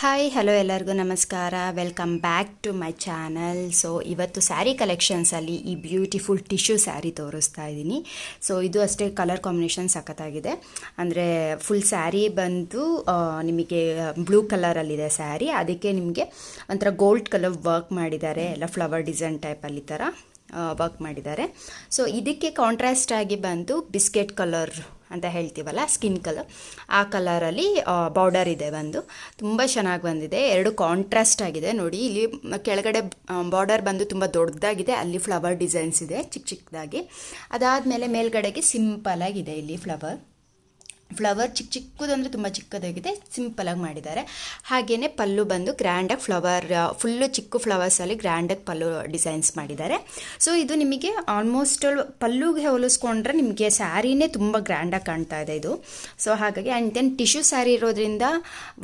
Hi hello ಎಲ್ಲರಿಗೂ ನಮಸ್ಕಾರ. Welcome back to my channel. So ಇವತ್ತು ಸ್ಯಾರಿ ಕಲೆಕ್ಷನ್ಸಲ್ಲಿ ಈ ಬ್ಯೂಟಿಫುಲ್ ಟಿಶ್ಯೂ ಸ್ಯಾರಿ ತೋರಿಸ್ತಾ ಇದ್ದೀನಿ. ಸೊ ಇದು ಅಷ್ಟೇ ಕಲರ್ ಕಾಂಬಿನೇಷನ್ ಸಖತ್ತಾಗಿದೆ. ಅಂದರೆ ಫುಲ್ ಸ್ಯಾರಿ ಬಂದು ನಿಮಗೆ ಬ್ಲೂ ಕಲರಲ್ಲಿದೆ ಸ್ಯಾರಿ. ಅದಕ್ಕೆ ನಿಮಗೆ ಒಂಥರ ಗೋಲ್ಡ್ ಕಲರ್ ವರ್ಕ್ ಮಾಡಿದ್ದಾರೆ, ಎಲ್ಲ ಫ್ಲವರ್ ಡಿಸೈನ್ ಟೈಪಲ್ಲಿ ಈ ಥರ ವರ್ಕ್ ಮಾಡಿದ್ದಾರೆ. ಸೊ ಇದಕ್ಕೆ ಕಾಂಟ್ರಾಸ್ಟ್ ಆಗಿ ಬಂದು ಬಿಸ್ಕೆಟ್ ಕಲರ್ ಅಂತ ಹೇಳ್ತೀವಲ್ಲ, ಸ್ಕಿನ್ ಕಲರ್, ಆ ಕಲರಲ್ಲಿ ಬಾರ್ಡರ್ ಇದೆ. ಬಂದು ತುಂಬ ಚೆನ್ನಾಗಿ ಬಂದಿದೆ. ಎರಡು ಕಾಂಟ್ರಾಸ್ಟ್ ಆಗಿದೆ ನೋಡಿ. ಇಲ್ಲಿ ಕೆಳಗಡೆ ಬಾರ್ಡರ್ ಬಂದು ತುಂಬ ದೊಡ್ಡದಾಗಿದೆ, ಅಲ್ಲಿ ಫ್ಲವರ್ ಡಿಸೈನ್ಸ್ ಇದೆ ಚಿಕ್ಕ ಚಿಕ್ಕದಾಗಿ. ಅದಾದಮೇಲೆ ಮೇಲ್ಗಡೆಗೆ ಸಿಂಪಲ್ ಆಗಿದೆ. ಇಲ್ಲಿ ಫ್ಲವರ್ ಚಿಕ್ಕದಂದರೆ ತುಂಬ ಚಿಕ್ಕದಾಗಿದೆ, ಸಿಂಪಲಾಗಿ ಮಾಡಿದ್ದಾರೆ. ಹಾಗೆಯೇ ಪಲ್ಲು ಬಂದು ಗ್ರ್ಯಾಂಡಾಗಿ ಫ್ಲವರ್, ಫುಲ್ಲು ಚಿಕ್ಕ ಫ್ಲವರ್ಸಲ್ಲಿ ಗ್ರ್ಯಾಂಡಾಗಿ ಪಲ್ಲು ಡಿಸೈನ್ಸ್ ಮಾಡಿದ್ದಾರೆ. ಸೊ ಇದು ನಿಮಗೆ ಆಲ್ಮೋಸ್ಟ್ ಪಲ್ಲುಗೆ ಹೋಲಿಸ್ಕೊಂಡ್ರೆ ನಿಮಗೆ ಸ್ಯಾರಿನೇ ತುಂಬ ಗ್ರ್ಯಾಂಡಾಗಿ ಕಾಣ್ತಾ ಇದೆ ಇದು. ಸೊ ಹಾಗಾಗಿ ಆ್ಯಂಡ್ ದೆನ್ ಟಿಶ್ಯೂ ಸ್ಯಾರಿ ಇರೋದ್ರಿಂದ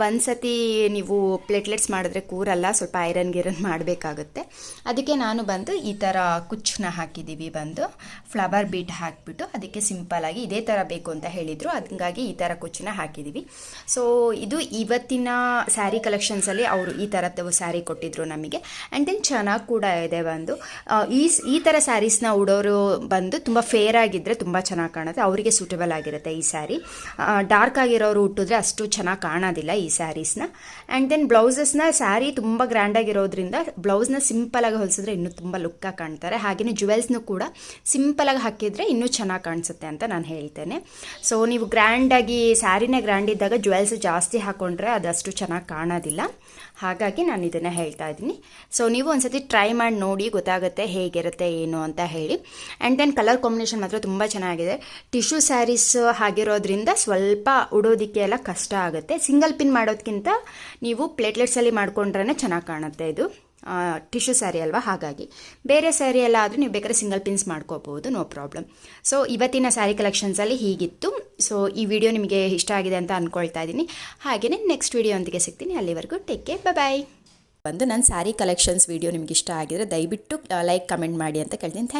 ಒಂದು ಸತಿ ನೀವು ಪ್ಲೇಟ್ಲೆಟ್ಸ್ ಮಾಡಿದ್ರೆ ಕೂರಲ್ಲ, ಸ್ವಲ್ಪ ಐರನ್ ಮಾಡಬೇಕಾಗುತ್ತೆ. ಅದಕ್ಕೆ ನಾನು ಬಂದು ಈ ಥರ ಕುಚ್ಚನ್ನ ಹಾಕಿದ್ದೀವಿ. ಬಂದು ಫ್ಲವರ್ ಬೀಟ್ ಹಾಕಿಬಿಟ್ಟು ಅದಕ್ಕೆ ಸಿಂಪಲಾಗಿ ಇದೇ ಥರ ಬೇಕು ಅಂತ ಹೇಳಿದರು, ಹಂಗಾಗಿ ಈ ಥರ ಕುಚ್ಚನ್ನ ಹಾಕಿದ್ದೀವಿ. ಸೊ ಇದು ಇವತ್ತಿನ ಸ್ಯಾರಿ ಕಲೆಕ್ಷನ್ಸಲ್ಲಿ ಅವರು ಈ ಥರದ್ದು ಸ್ಯಾರಿ ಕೊಟ್ಟಿದ್ರು ನಮಗೆ. ಆ್ಯಂಡ್ ದೆನ್ ಚೆನ್ನಾಗಿ ಕೂಡ ಇದೆ. ಬಂದು ಈ ಥರ ಸ್ಯಾರೀಸ್ನ ಉಡೋರು ಬಂದು ತುಂಬ ಫೇರ್ ಆಗಿದ್ದರೆ ತುಂಬ ಚೆನ್ನಾಗಿ ಕಾಣುತ್ತೆ, ಅವರಿಗೆ ಸೂಟಬಲ್ ಆಗಿರುತ್ತೆ ಈ ಸ್ಯಾರಿ. ಡಾರ್ಕ್ ಆಗಿರೋರು ಉಟ್ಟಿದ್ರೆ ಅಷ್ಟು ಚೆನ್ನಾಗಿ ಕಾಣೋದಿಲ್ಲ ಈ ಸ್ಯಾರೀಸ್ನ. ಆ್ಯಂಡ್ ದೆನ್ ಬ್ಲೌಸಸ್ನ, ಸ್ಯಾರಿ ತುಂಬ ಗ್ರ್ಯಾಂಡಾಗಿರೋದ್ರಿಂದ ಬ್ಲೌಸ್ನ ಸಿಂಪಲಾಗಿ ಹೊಲಿಸಿದ್ರೆ ಇನ್ನೂ ತುಂಬ ಲುಕ್ಕಾಗಿ ಕಾಣ್ತಾರೆ. ಹಾಗೆಯೇ ಜುವೆಲ್ಸ್ನೂ ಕೂಡ ಸಿಂಪಲಾಗಿ ಹಾಕಿದರೆ ಇನ್ನೂ ಚೆನ್ನಾಗಿ ಕಾಣಿಸುತ್ತೆ ಅಂತ ನಾನು ಹೇಳ್ತೇನೆ. ಸೊ ನೀವು ಗ್ರ್ಯಾಂಡಾಗಿ ಸ್ಯಾರಿನೇ ಗ್ರ್ಯಾಂಡ್ ಇದ್ದಾಗ ಜುವೆಲ್ಸ್ ಜಾಸ್ತಿ ಹಾಕ್ಕೊಂಡ್ರೆ ಅದಷ್ಟು ಚೆನ್ನಾಗಿ ಕಾಣೋದಿಲ್ಲ. ಹಾಗಾಗಿ ನಾನು ಇದನ್ನು ಹೇಳ್ತಾ ಇದ್ದೀನಿ. ಸೊ ನೀವು ಒಂದ್ಸತಿ ಟ್ರೈ ಮಾಡಿ ನೋಡಿ, ಗೊತ್ತಾಗುತ್ತೆ ಹೇಗಿರುತ್ತೆ ಏನು ಅಂತ ಹೇಳಿ. ಆ್ಯಂಡ್ ದೆನ್ ಕಲರ್ ಕಾಂಬಿನೇಷನ್ ಮಾತ್ರ ತುಂಬ ಚೆನ್ನಾಗಿದೆ. ಟಿಶ್ಯೂ ಸ್ಯಾರೀಸ್ ಆಗಿರೋದ್ರಿಂದ ಸ್ವಲ್ಪ ಉಡೋದಕ್ಕೆ ಎಲ್ಲ ಕಷ್ಟ ಆಗುತ್ತೆ. ಸಿಂಗಲ್ ಪಿನ್ ಮಾಡೋದಕ್ಕಿಂತ ನೀವು ಪ್ಲೇಟ್ಲೆಟ್ಸಲ್ಲಿ ಮಾಡ್ಕೊಂಡ್ರೆ ಚೆನ್ನಾಗಿ ಕಾಣುತ್ತೆ. ಇದು ಟಿಶ್ಯೂ ಸ್ಯಾರಿ ಅಲ್ವಾ, ಹಾಗಾಗಿ. ಬೇರೆ ಸ್ಯಾರಿ ಎಲ್ಲ ಆದರೆ ನೀವು ಬೇಕಾದ್ರೆ ಸಿಂಗಲ್ ಪಿನ್ಸ್ ಮಾಡ್ಕೋಬೋದು, ನೋ ಪ್ರಾಬ್ಲಮ್. ಸೊ ಇವತ್ತಿನ ಸ್ಯಾರಿ ಕಲೆಕ್ಷನ್ಸಲ್ಲಿ ಹೀಗಿತ್ತು. ಸೊ ಈ ವಿಡಿಯೋ ನಿಮಗೆ ಇಷ್ಟ ಆಗಿದೆ ಅಂತ ಅಂದ್ಕೊಳ್ತಾ ಇದ್ದೀನಿ. ಹಾಗೆಯೇ ನೆಕ್ಸ್ಟ್ ವಿಡಿಯೋ ಒಂದಿಗೆ ಸಿಗ್ತೀನಿ. ಅಲ್ಲಿವರೆಗೂ ಟೇಕ್ ಕೇರ್, ಬಾಯ್. ಬಂದು ನನ್ನ ಸ್ಯಾರಿ ಕಲೆಕ್ಷನ್ಸ್ ವಿಡಿಯೋ ನಿಮಗೆ ಇಷ್ಟ ಆಗಿದ್ರೆ ದಯವಿಟ್ಟು ಲೈಕ್ ಕಮೆಂಟ್ ಮಾಡಿ ಅಂತ ಕೇಳ್ತೀನಿ.